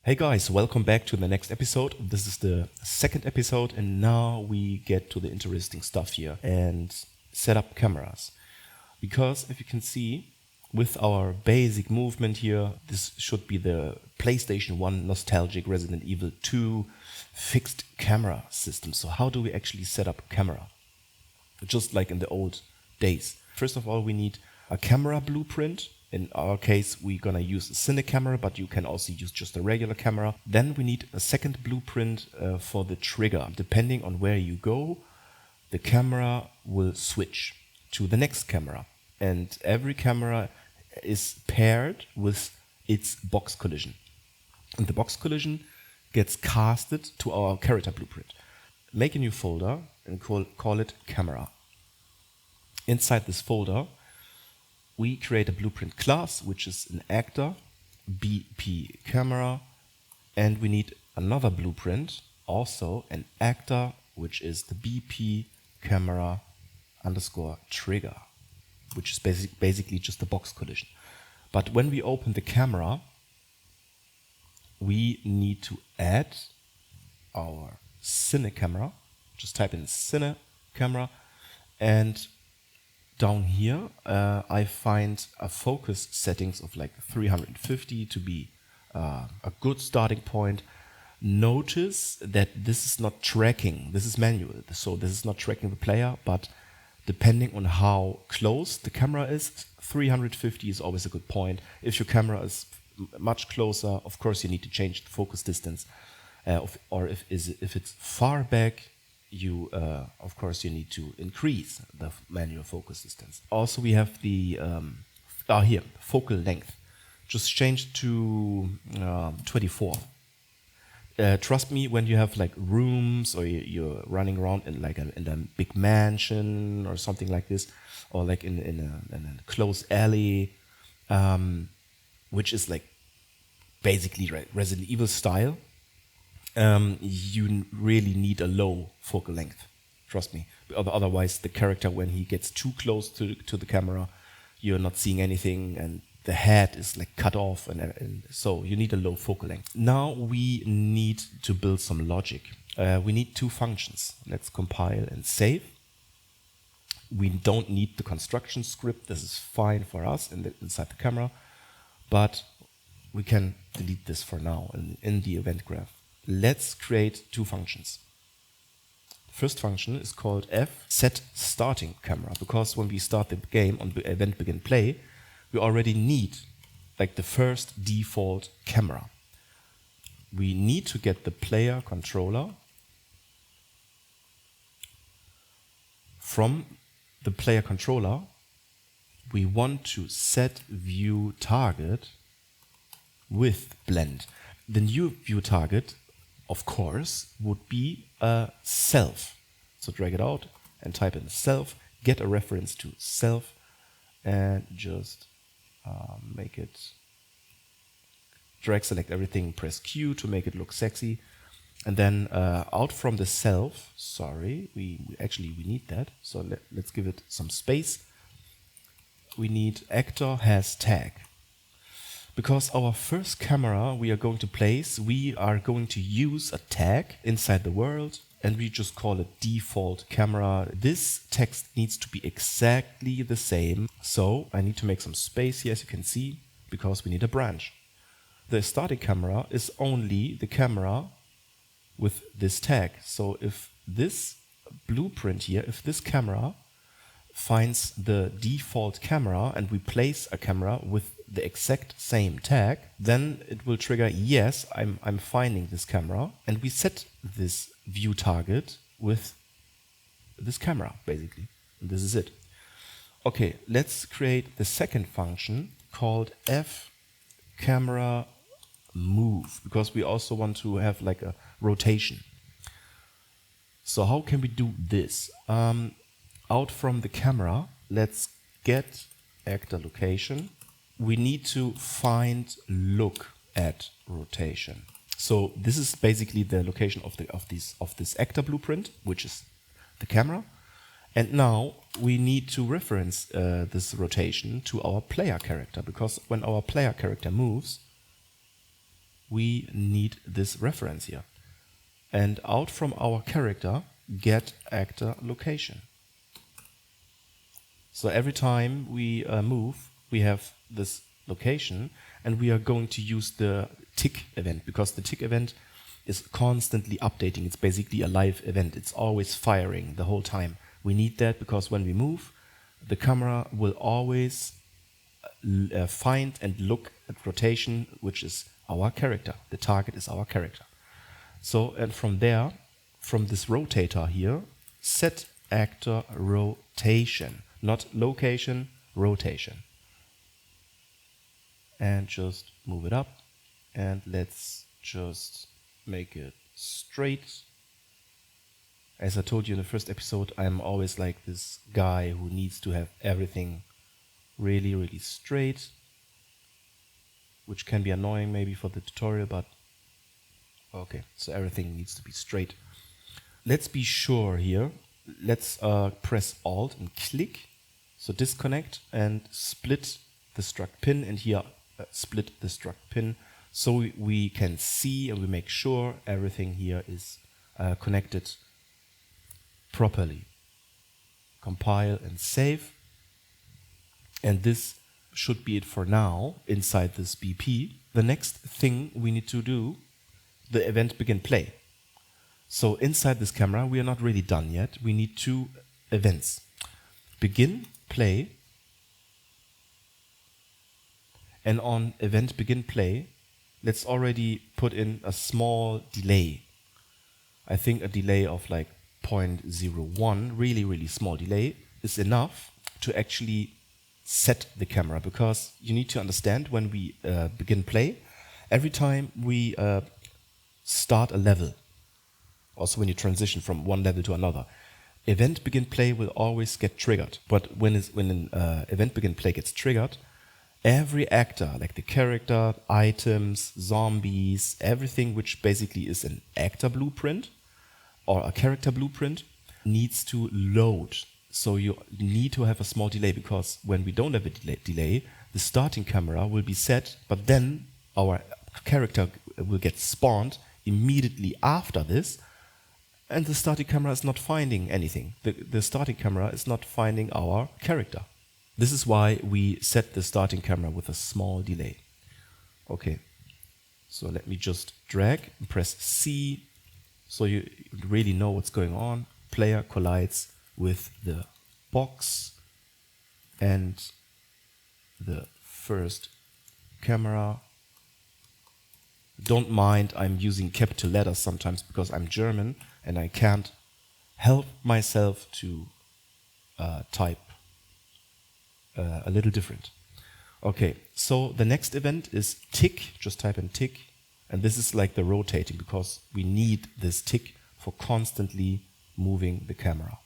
Hey guys, welcome back to the next episode. This is the second episode and now we get to the interesting stuff here and set up cameras. Because if you can see, with our basic movement here, this should be the PlayStation 1 nostalgic Resident Evil 2 fixed camera system. So how do we actually set up a camera? Just like in the old days. First of all, we need a camera blueprint. In our case, we're gonna use a cine camera, but you can also use just a regular camera. Then we need a second blueprint for the trigger. Depending on where you go, the camera will switch to the next camera. And every camera is paired with its box collision. And the box collision gets casted to our character blueprint. Make a new folder and call it camera. Inside this folder, we create a blueprint class, which is an actor, BP camera, and we need another blueprint, also an actor, which is the BP camera underscore trigger, which is basically just a box collision. But when we open the camera, we need to add our cine camera. Just type in cine camera, and down here, I find a focus settings of like 350 to be a good starting point. Notice that this is not tracking, this is manual. So this is not tracking the player, but depending on how close the camera is, 350 is always a good point. If your camera is much closer, of course you need to change the focus distance. Or if it's far back, of course you need to increase the manual focus distance. Also we have the here focal length, just change to 24. Trust me, when you have like rooms or you're running around in like in a big mansion or something like this, or like in a closed alley, which is like basically Resident Evil style, you really need a low focal length. Trust me. Otherwise, the character, when he gets too close to the camera, you're not seeing anything, and the head is like cut off, and so you need a low focal length. Now we need to build some logic. We need two functions. Let's compile and save. We don't need the construction script. This is fine for us inside the camera, but we can delete this for now in the event graph. Let's create two functions. First function is called set starting camera, because when we start the game on the event begin play, we already need like the first default camera. We need to get the player controller. From the player controller, we want to set view target with blend. The new view target, of course, would be a self. So drag it out and type in self, get a reference to self, and just make it, drag select everything, press Q to make it look sexy. And then out from the self, sorry, we need that. So let's give it some space. We need actor has tag. Because our first camera we are going to place, we are going to use a tag inside the world, and we just call it default camera. This text needs to be exactly the same. So I need to make some space here, as you can see, because we need a branch. The starting camera is only the camera with this tag. So if this blueprint here, if this camera finds the default camera and we place a camera with the exact same tag, then it will trigger, yes, I'm finding this camera, and we set this view target with this camera, basically. And this is it. Okay, let's create the second function called camera move, because we also want to have like a rotation. So how can we do this? Out from the camera, let's get actor location. We need to find look at rotation. So this is basically the location of this actor blueprint, which is the camera. And now we need to reference this rotation to our player character, because when our player character moves, we need this reference here. And out from our character, get actor location. So every time we move, we have this location, and we are going to use the tick event, because the tick event is constantly updating. It's basically a live event. It's always firing the whole time. We need that because when we move, the camera will always find and look at rotation, which is our character. The target is our character. So, and from there, from this rotator here, set actor rotation, not location, rotation. And just move it up, and let's just make it straight. As I told you in the first episode, I'm always like this guy who needs to have everything really, really straight, which can be annoying maybe for the tutorial, but okay, so everything needs to be straight. Let's be sure here. Let's press Alt and click. So disconnect and split the struct pin, and here split the struct pin, so we can see and we make sure everything here is connected properly. Compile and save. And this should be it for now inside this BP. The next thing we need to do, the event begin play. So inside this camera, we are not really done yet. We need two events. Begin play. And on event begin play, let's already put in a small delay. I think a delay of like 0.01, really, really small delay, is enough to actually set the camera, because you need to understand when we begin play, every time we start a level, also when you transition from one level to another, event begin play will always get triggered. But when an event begin play gets triggered, every actor, like the character, items, zombies, everything which basically is an actor blueprint or a character blueprint, needs to load. So you need to have a small delay, because when we don't have a delay, the starting camera will be set, but then our character will get spawned immediately after this, and the starting camera is not finding anything. The starting camera is not finding our character. This is why we set the starting camera with a small delay. Okay, so let me just drag and press C, so you really know what's going on. Player collides with the box and the first camera. Don't mind, I'm using capital letters sometimes because I'm German and I can't help myself to type a little different. Okay, so the next event is tick. Just type in tick, and this is like the rotating, because we need this tick for constantly moving the camera.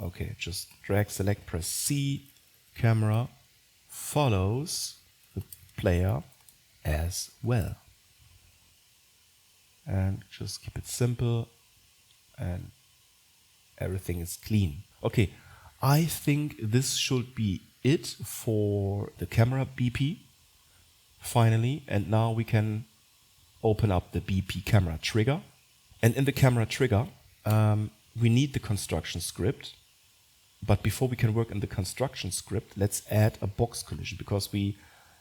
Okay, just drag, select, press C, camera follows the player as well. And just keep it simple, and everything is clean. Okay, I think this should be it for the camera BP, finally, and now we can open up the BP camera trigger. And in the camera trigger, we need the construction script, but before we can work in the construction script, let's add a box collision, because we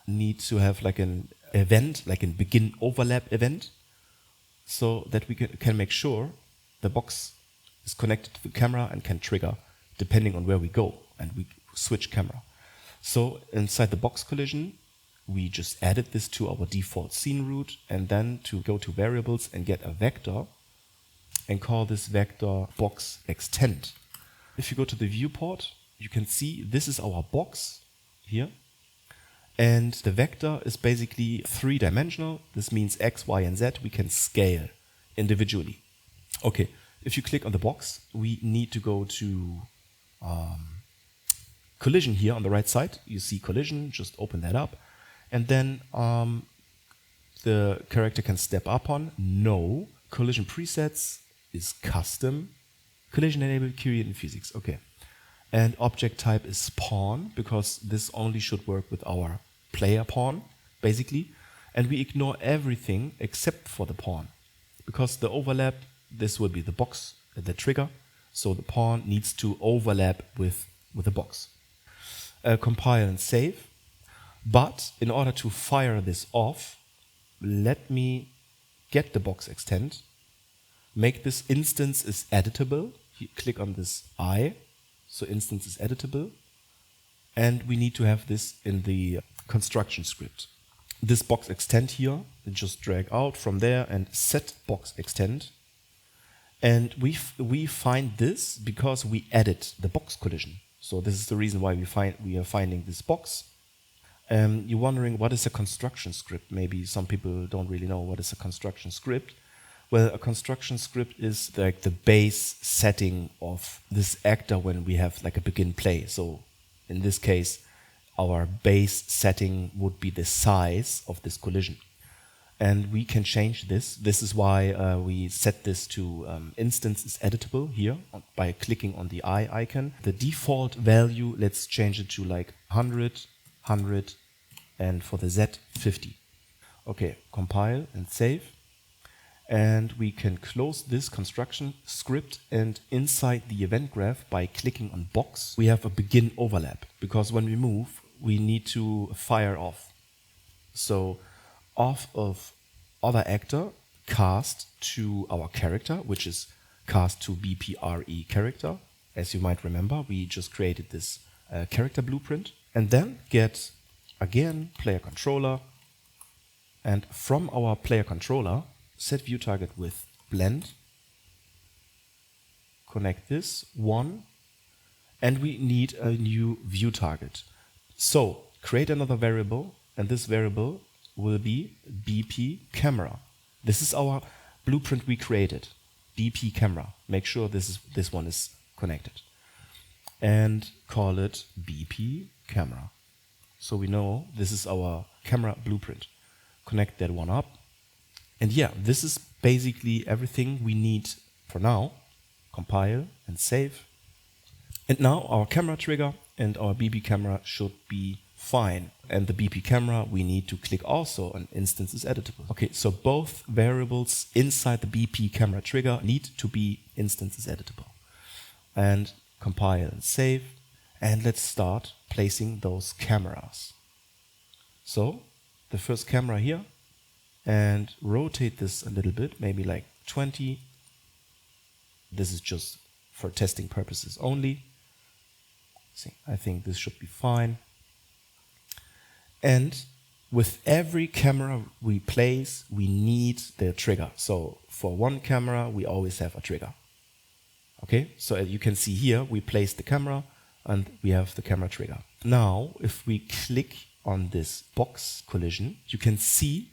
need to have like an event, like a begin overlap event, so that we can make sure the box is connected to the camera and can trigger depending on where we go, and we switch camera. So inside the box collision, we just added this to our default scene root, and then to go to variables and get a vector and call this vector box extend. If you go to the viewport, you can see this is our box here. And the vector is basically three-dimensional. This means X, Y, and Z. We can scale individually. Okay, if you click on the box, we need to go to collision here on the right side. You see collision, just open that up. And then the character can step up on. No. Collision presets is custom. Collision enabled, Curie in physics. Okay. And object type is pawn, because this only should work with our player pawn, basically. And we ignore everything except for the pawn. Because the overlap, this will be the box, the trigger. So the pawn needs to overlap with the box. Compile and save. But in order to fire this off, let me get the box extend. Make this instance is editable. You click on this I. So instance is editable. And we need to have this in the construction script. This box extend here, just drag out from there and set box extend. And we find this because we added the box collision. So this is the reason why we are finding this box. You're wondering what is a construction script? Maybe some people don't really know what is a construction script. Well, a construction script is like the base setting of this actor when we have like a begin play. So in this case, our base setting would be the size of this collision. And we can change this. This is why we set this to instance is editable here by clicking on the I icon. The default value, let's change it to like 100, 100, and for the Z, 50. Okay, compile and save. And we can close this construction script, and inside the event graph, by clicking on box, we have a begin overlap, because when we move, we need to fire off. So off of other actor, cast to our character, which is cast to BPRE character. As you might remember, we just created this character blueprint. And then get, again, player controller. And from our player controller, set view target with blend, connect this, 1, and we need a new view target. So create another variable, and this variable will be BP camera. This is our blueprint we created, BP camera. Make sure this one is connected. And call it BP camera. So we know this is our camera blueprint. Connect that one up. And yeah, this is basically everything we need for now. Compile and save. And now our camera trigger and our BP camera should be fine. And the BP camera, we need to click also on instance is editable. Okay, so both variables inside the BP camera trigger need to be instance is editable. And compile and save. And let's start placing those cameras. So the first camera here. And rotate this a little bit, maybe like 20. This is just for testing purposes only. See, I think this should be fine. And with every camera we place, we need the trigger. So for one camera, we always have a trigger. Okay, so as you can see here, we place the camera and we have the camera trigger. Now, if we click on this box collision, you can see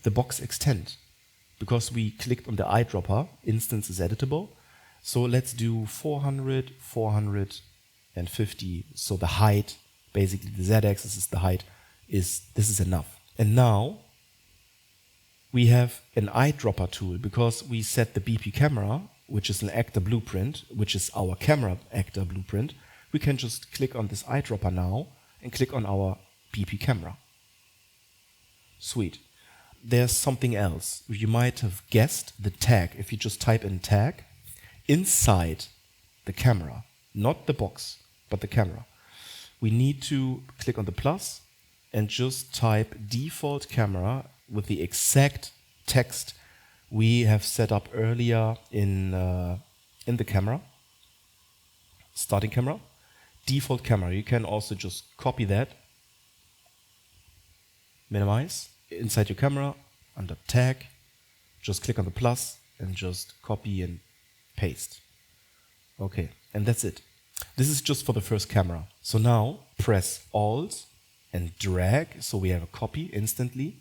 the box extend, because we clicked on the eyedropper, instance is editable. So let's do 400, 450. So the height, basically the z-axis is the height, this is enough. And now we have an eyedropper tool, because we set the BP camera, which is an actor blueprint, which is our camera actor blueprint. We can just click on this eyedropper now and click on our BP camera. Sweet. There's something else. You might have guessed the tag. If you just type in tag, inside the camera, not the box, but the camera, we need to click on the plus and just type default camera with the exact text we have set up earlier in the camera, starting camera, default camera. You can also just copy that, minimize, inside your camera, under tag, just click on the plus and just copy and paste. Okay, and that's it. This is just for the first camera. So now press Alt and drag, so we have a copy instantly.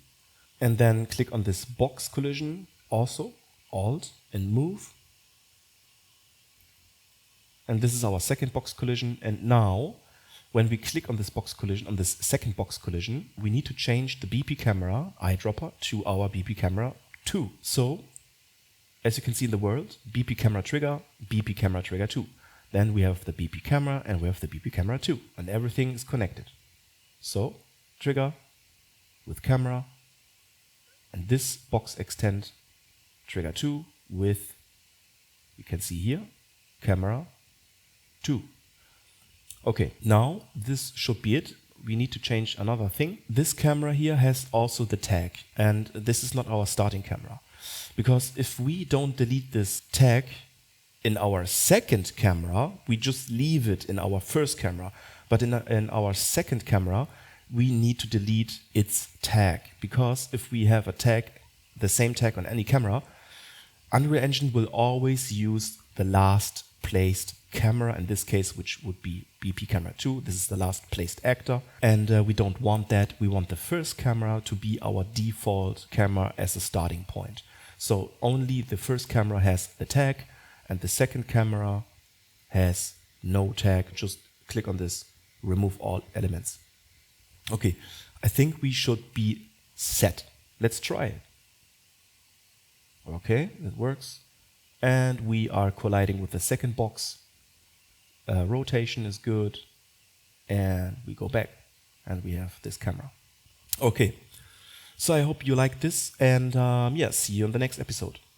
And then click on this box collision, also Alt and move. And this is our second box collision. And now, when we click on this box collision, on this second box collision, we need to change the BP camera eyedropper to our BP camera 2. So, as you can see in the world, BP camera trigger 2. Then we have the BP camera and we have the BP camera 2. And everything is connected. So, trigger, with camera, and this box extend trigger 2 with, you can see here, camera 2. Okay, now this should be it. We need to change another thing. This camera here has also the tag, and this is not our starting camera. Because if we don't delete this tag in our second camera, we just leave it in our first camera. But in our second camera, we need to delete its tag. Because if we have a tag, the same tag on any camera, Unreal Engine will always use the last placed camera, in this case, which would be BP camera 2. This is the last placed actor, and we don't want that. We want the first camera to be our default camera as a starting point. So only the first camera has the tag, and the second camera has no tag. Just click on this, remove all elements. Okay, I think we should be set. Let's try it. Okay, it works. And we are colliding with the second box. Rotation is good. And we go back and we have this camera. Okay, so I hope you like this, and yeah, see you in the next episode.